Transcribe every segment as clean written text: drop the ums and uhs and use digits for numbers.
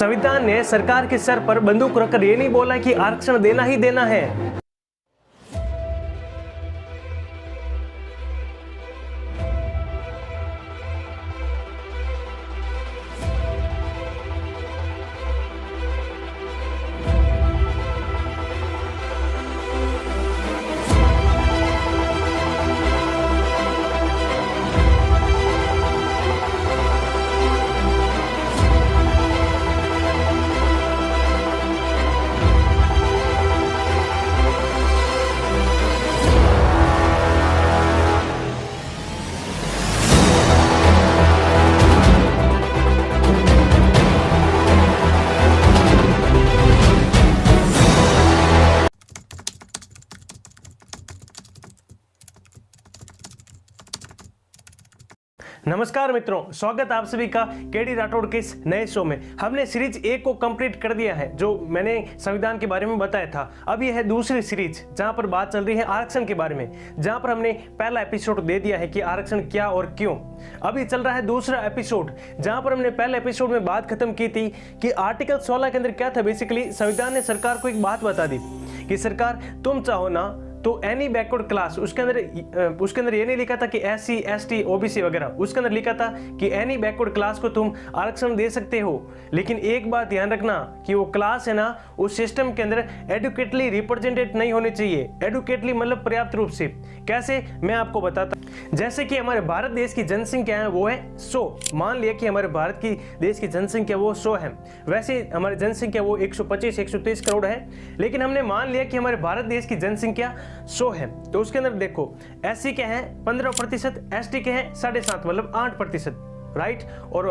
संविधान ने सरकार के सर पर बंदूक रखकर ये नहीं बोला कि आरक्षण देना ही देना है। नमस्कार मित्रों, स्वागत आप सभी का केडी राठौड़ के इस नए शो में। हमने सीरीज 1 को कंप्लीट कर दिया है, जो मैंने संविधान के बारे में बताया था। अब यह है दूसरी सीरीज जहां पर बात चल रही है आरक्षण के बारे में, जहां पर हमने पहला एपिसोड दे दिया है कि आरक्षण क्या और क्यों। अभी चल रहा है दूसरा एपिसोड, जहां पर हमने पहले एपिसोड में बात खत्म की थी कि आर्टिकल 16 के अंदर क्या था। बेसिकली संविधान ने सरकार को एक बात बता दी कि सरकार तुम चाहो ना तो एनी बैकवर्ड क्लास, उसके अंदर ये नहीं लिखा था कि SC ST OBC वगैरह, उसके अंदर लिखा था कि एनी बैकवर्ड क्लास को तुम आरक्षण दे सकते हो। लेकिन एक बात ध्यान रखना कि वो क्लास है ना, उस सिस्टम के अंदर एडुकेटली रिप्रेजेंटेड नहीं होने चाहिए। एडुकेटली मतलब पर्याप्त रूप से। कैसे, मैं आपको बताता। जैसे कि हमारे भारत देश की जनसंख्या है वो है 100। मान लिया कि हमारे भारत की देश की जनसंख्या वो 100 है। वैसे हमारी जनसंख्या वो 125-130 करोड़ है, लेकिन हमने मान लिया कि हमारे भारत देश की जनसंख्या 100 है। तो उसके अंदर देखो, SC के हैं 15%, ST के हैं 7.5 मतलब 8%, राइट। और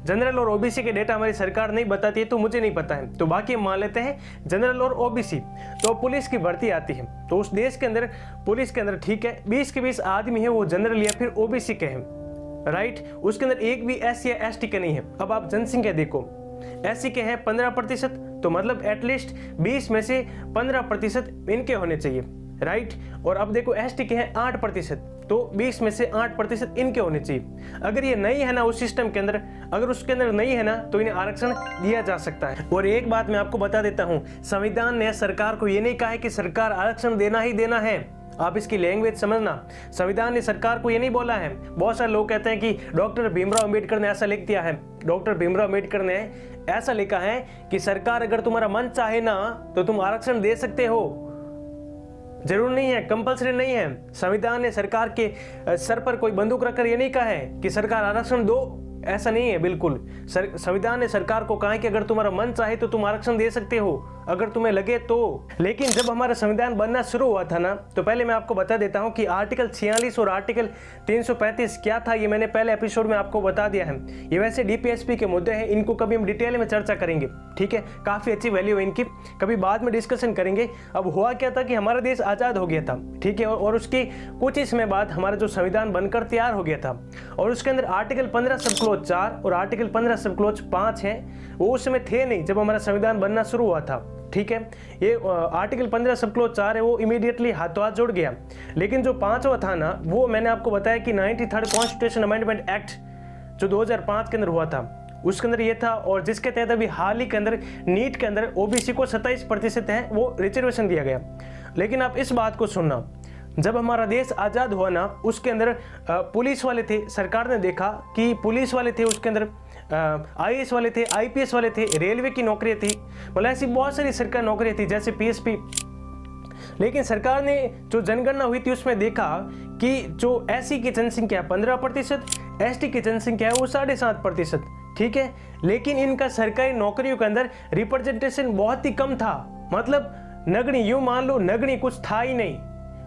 जनरल और OBC के डेटा हमारी सरकार नहीं बताती है, तो मुझे नहीं पता है। तो बाकी मान लेते हैं जनरल और OBC। तो पुलिस की भर्ती आती है, तो उस देश के अंदर पुलिस के अंदर ठीक है 20 के 20 आदमी है वो जनरल या फिर OBC के हैं, राइट। उसके अंदर एक भी SC या ST के नहीं है। अब आप जनसंख्या देखो, SC के हैं 15%, तो मतलब एटलीस्ट 20 में से 15% इनके होने चाहिए, राइट। और अब देखो ST के हैं 8%, तो 20 में से 8% इनके होने चाहिए। अगर ये नहीं है ना उस सिस्टम के अंदर, अगर उसके अंदर नहीं है ना, तो इन्हें आरक्षण दिया जा सकता है। और एक बात मैं आपको बता देता हूं, संविधान ने सरकार को ये नहीं कहा है कि सरकार आरक्षण देना ही देना है। आप इसकी लैंग्वेज समझना, संविधान ने सरकार को ये नहीं बोला है। बहुत सारे लोग कहते हैं कि डॉक्टर भीमराव अंबेडकर ने ऐसा लिख दिया है। डॉक्टर भीमराव अंबेडकर ने ऐसा लिखा है कि सरकार अगर तुम्हारा मन चाहे ना तो तुम आरक्षण दे सकते हो। जरूर नहीं है, कंपल्सरी नहीं है। संविधान ने सरकार के सर पर कोई बंदूक रखकर ये नहीं कहा है कि सरकार आरक्षण दो, ऐसा नहीं है बिल्कुल। संविधान ने सरकार को कहा है कि अगर तुम्हारा मन चाहे तो तुम आरक्षण दे सकते हो, अगर तुम्हें लगे तो। लेकिन जब हमारा संविधान बनना शुरू हुआ था ना, तो पहले मैं आपको बता देता हूं कि आर्टिकल 46 और आर्टिकल 335 क्या था। ये मैंने पहले एपिसोड में आपको बता दिया है। ये वैसे DPSP के मुद्दे हैं, इनको कभी हम डिटेल में चर्चा करेंगे, ठीक है। काफी अच्छी वैल्यू है इनकी, कभी बाद में डिस्कशन करेंगे। अब हुआ क्या था कि हमारा देश आजाद हो गया था, ठीक है। और उसके कुछ ही समय बाद हमारा जो संविधान बनकर तैयार हो गया था, और उसके अंदर आर्टिकल 15 सब क्लोज 4 और आर्टिकल 15 सब क्लोज 5 है, वो उस समय थे नहीं जब हमारा संविधान बनना शुरू हुआ था, ठीक है। ये आर्टिकल 15 सब क्लोज 4 है, वो इमीडिएटली हाथों हाथ जुड़ गया। लेकिन जो 5वां था ना, वो मैंने आपको बताया कि 93rd कॉन्स्टिट्यूशन अमेंडमेंट एक्ट जो 2005 के अंदर हुआ था, उसके अंदर ये था। और जिसके तहत अभी हाल ही के अंदर नीट के अंदर OBC को 27% है वो रिजर्वेशन दिया गया। लेकिन आप इस बात को सुनना, जब हमारा देश आज़ाद हुआ ना, उसके अंदर पुलिस वाले थे। सरकार ने देखा कि पुलिस वाले थे, उसके अंदर IAS वाले थे, IPS वाले थे, रेलवे की नौकरियां थी, मतलब ऐसी बहुत सारी सरकारी नौकरियां थी जैसे PSP। लेकिन सरकार ने जो जनगणना हुई थी उसमें देखा कि जो SC की जनसंख्या 15%, ST की जनसंख्या है वो 7.5%, ठीक है। लेकिन इनका सरकारी नौकरियों के अंदर रिप्रेजेंटेशन बहुत ही कम था, मतलब नगणी, यूं मान लो नगणी कुछ था ही नहीं।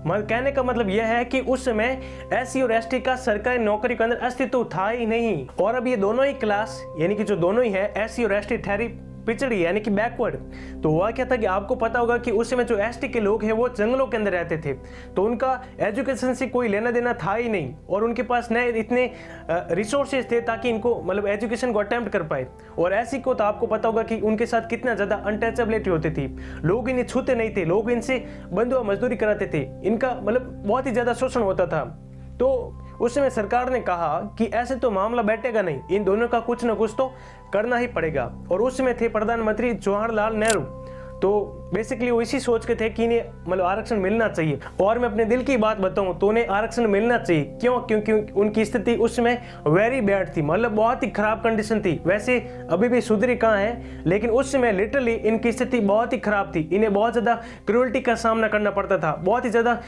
कहने का मतलब यह है कि उस समय SC और ST का सरकारी नौकरी के अंदर अस्तित्व था ही नहीं। और अब ये दोनों ही क्लास, यानी कि जो दोनों ही है SC और ST, ठहरी पिछड़ी यानी कि बैकवर्ड। तो हुआ क्या था कि आपको पता होगा कि उस समय जो ST के लोग हैं वो जंगलों के अंदर रहते थे, तो उनका एजुकेशन से कोई लेना देना था ही नहीं, और उनके पास न इतने रिसोर्सेज थे ताकि इनको मतलब एजुकेशन को अटेम्प्ट कर पाए। और SC को तो आपको पता होगा कि उनके साथ कितना ज़्यादा अनटचेबिलिटी होती थी, लोग इन्हें छूते नहीं थे, लोग इनसे बंधुआ मजदूरी कराते थे, इनका मतलब बहुत ही ज़्यादा शोषण होता था। तो उस समय सरकार ने कहा कि ऐसे तो मामला बैठेगा नहीं, इन दोनों का कुछ ना कुछ तो करना ही पड़ेगा। और उसमें थे प्रधानमंत्री जवाहरलाल नेहरू। तो बेसिकली वो इसी सोच के थे कि इन्हें मतलब आरक्षण मिलना चाहिए। और मैं अपने दिल की बात बताऊं तो उन्हें आरक्षण मिलना चाहिए। क्यों? क्योंकि उनकी स्थिति उसमें वेरी बैड थी, मतलब बहुत ही खराब कंडीशन थी। वैसे अभी भी सुधरी कहाँ है, लेकिन उस समय लिटरली इनकी स्थिति बहुत ही खराब थी। इन्हें बहुत ज़्यादा क्रूअल्टी का सामना करना पड़ता था, बहुत ही ज़्यादा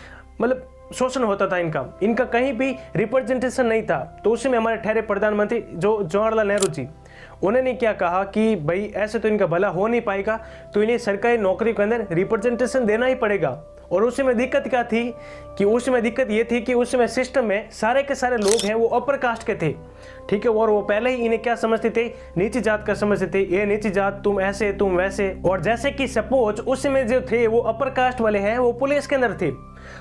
मतलब शोषण होता था इनका कहीं भी रिप्रेजेंटेशन नहीं था। तो उस समय हमारे ठहरे प्रधानमंत्री जो जवाहरलाल नेहरू जी, उन्होंने क्या कहा कि भाई ऐसे तो इनका भला हो नहीं पाएगा, तो इन्हें सरकारी नौकरी के अंदर रिप्रेजेंटेशन देना ही पड़ेगा। और उस समय दिक्कत क्या थी कि उस समय दिक्कत ये थी कि उस समय सिस्टम में सारे के सारे लोग हैं वो अपर कास्ट के थे, ठीक है। और वो पहले ही इन्हें क्या समझते थे, नीची जात का समझते थे, ये नीची जात, तुम ऐसे तुम वैसे। और जैसे कि सपोज उस समय जो थे वो अपर कास्ट वाले हैं वो पुलिस के अंदर थे,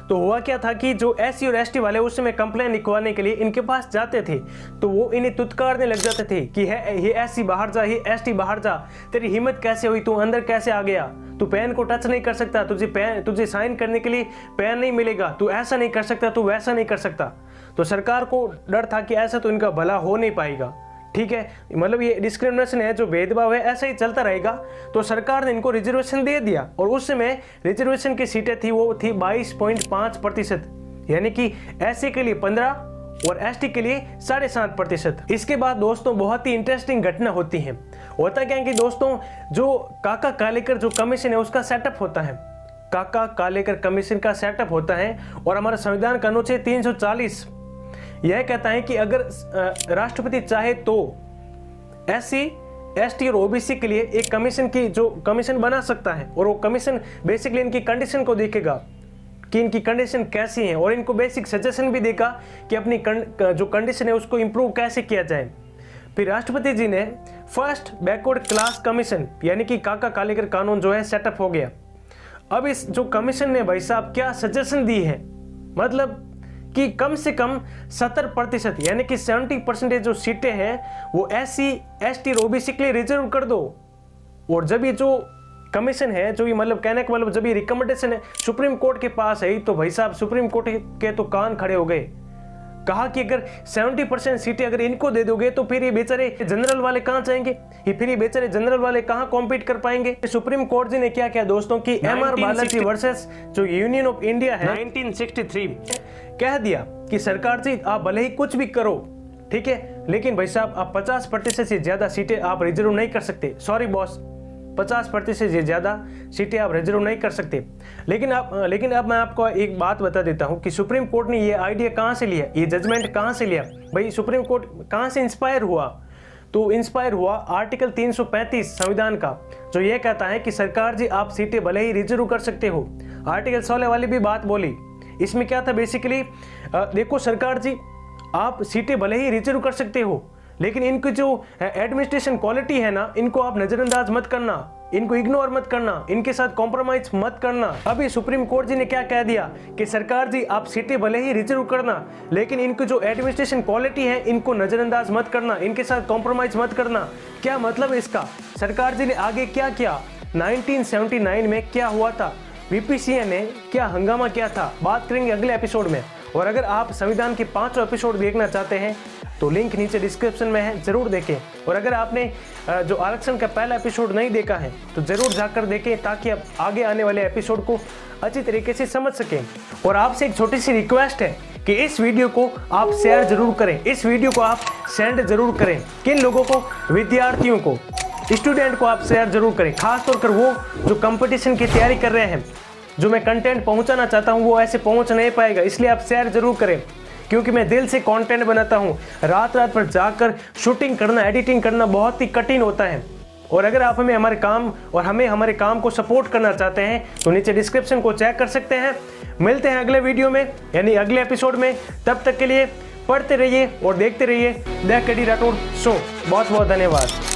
तो हुआ क्या था कि जो एससी और एसटी वाले उस समय कंप्लेन लिखवाने के लिए इनके पास जाते थे, तो वो इन्हें तुतकारने लग जाते थे कि ये एससी बाहर जा, ये एसटी बाहर जा, तेरी हिम्मत कैसे हुई, तू अंदर कैसे आ गया, तू पेन को टच नहीं कर सकता, तुझे साइन करने के लिए पेन नहीं मिलेगा, तू ऐसा नहीं कर सकता, तू वैसा नहीं कर सकता। तो सरकार को डर था कि ऐसा तो इनका भला हो नहीं पाएगा, ठीक है। मतलब ये डिस्क्रिमिनेशन है, जो भेदभाव है, ऐसा ही चलता रहेगा। तो सरकार ने इनको रिजर्वेशन दे दिया। और उस समय रिजर्वेशन की सीटें थी वो थी 22.5%, यानी कि एससी के लिए 15 और एसटी के लिए 7.5%। इसके बाद दोस्तों बहुत ही इंटरेस्टिंग घटना होती है। होता क्या है कि दोस्तों जो काका कालेकर जो कमीशन है उसका सेटअप होता है, काका कालेकर कमीशन का सेटअप होता है। और हमारा संविधान का अनुच्छेद 340 यह कहता है कि अगर राष्ट्रपति चाहे तो एससी एसटी और ओबीसी के लिए एक कमीशन की जो कमीशन बना सकता है। और वो कमीशन बेसिकली इनकी कंडीशन को देखेगा कि इनकी कंडीशन कैसी है, और इनको बेसिक सजेशन भी देगा कि अपनी जो कंडीशन है उसको इम्प्रूव कैसे किया जाए। फिर राष्ट्रपति जी ने फर्स्ट बैकवर्ड क्लास कमीशन यानी कि काका कालेकर कानून जो है सेटअप हो गया। अब इस जो कमीशन ने भाई साहब क्या सजेशन दी है, मतलब कि कम से कम 70% यानी कि 70% जो सीटें हैं वो एससी एसटी और ओबीसी के लिए रिजर्व कर दो। और जब ये जो कमीशन है, जो ये मतलब कहने का मतलब जब ये रिकमेंडेशन है सुप्रीम कोर्ट के पास है, तो भाई साहब सुप्रीम कोर्ट के तो कान खड़े हो गए। कहा कि अगर 70% सीटें अगर इनको दे दोगे तो फिर ये बेचारे जनरल वाले कहाँ जाएंगे, फिर ये बेचारे जनरल वाले कहाँ कॉम्पीट कर पाएंगे। सुप्रीम कोर्ट जी ने क्या किया दोस्तों कि एमआर बालाजी वर्सेस जो यूनियन ऑफ इंडिया है 1963 कह दिया कि सरकार जी आप भले ही कुछ भी करो, ठीक है, लेकिन भाई साहब आप 50% से ज्यादा सीटें आप रिजर्व नहीं कर सकते। सॉरी बॉस, 50% से ज्यादा सीटें आप रिजर्व नहीं कर सकते। लेकिन अब मैं आपको एक बात बता देता हूं कि सुप्रीम कोर्ट ने ये आइडिया कहां से लिया, ये जजमेंट कहां से लिया। भाई सुप्रीम कोर्ट कहां से इंस्पायर हुआ, तो इंस्पायर हुआ आर्टिकल 335 संविधान का, जो ये कहता है कि सरकार जी आप सीटें भले ही रिजर्व कर सकते हो। आर्टिकल 16 वाली भी बात बोली। इसमें क्या था बेसिकली, देखो सरकार जी आप सीटें भले ही रिजर्व कर सकते हो, लेकिन इनकी जो एडमिनिस्ट्रेशन क्वालिटी है ना, इनको आप नजरअंदाज मत करना, इनको इग्नोर मत करना, इनके साथ कॉम्प्रोमाइज मत करना। अभी सुप्रीम कोर्ट जी ने क्या कह दिया कि सरकार जी आप सीटें भले ही रिजर्व करना, लेकिन इनकी जो एडमिनिस्ट्रेशन क्वालिटी है इनको नजरअंदाज मत करना, इनके साथ कॉम्प्रोमाइज मत करना। क्या मतलब है इसका? सरकार जी ने आगे क्या किया, 1979 में क्या हुआ था, बीपीसीए ने क्या हंगामा किया था, बात करेंगे अगले एपिसोड में। और अगर आप संविधान के 5 एपिसोड देखना चाहते हैं तो लिंक नीचे डिस्क्रिप्शन में है, जरूर देखें। और अगर आपने जो आरक्षण का पहला एपिसोड नहीं देखा है तो जरूर जाकर देखें, ताकि आप आगे आने वाले एपिसोड को अच्छी तरीके से समझ सकें। और आपसे एक छोटी सी रिक्वेस्ट है कि इस वीडियो को आप शेयर जरूर करें, इस वीडियो को आप सेंड जरूर करें। किन लोगों को? विद्यार्थियों को, स्टूडेंट को आप शेयर जरूर करें, खासतौर पर वो जो कंपटीशन की तैयारी कर रहे हैं। जो मैं कंटेंट पहुंचाना चाहता हूं वो ऐसे पहुंच नहीं पाएगा, इसलिए आप शेयर जरूर करें, क्योंकि मैं दिल से कंटेंट बनाता हूं। रात रात भर जाकर शूटिंग करना, एडिटिंग करना बहुत ही कठिन होता है। और अगर आप हमारे काम को सपोर्ट करना चाहते हैं तो नीचे डिस्क्रिप्शन को चेक कर सकते हैं। मिलते हैं अगले वीडियो में, यानी अगले एपिसोड में। तब तक के लिए पढ़ते रहिए और देखते रहिए द केडी राठौड़ शो। बहुत बहुत धन्यवाद।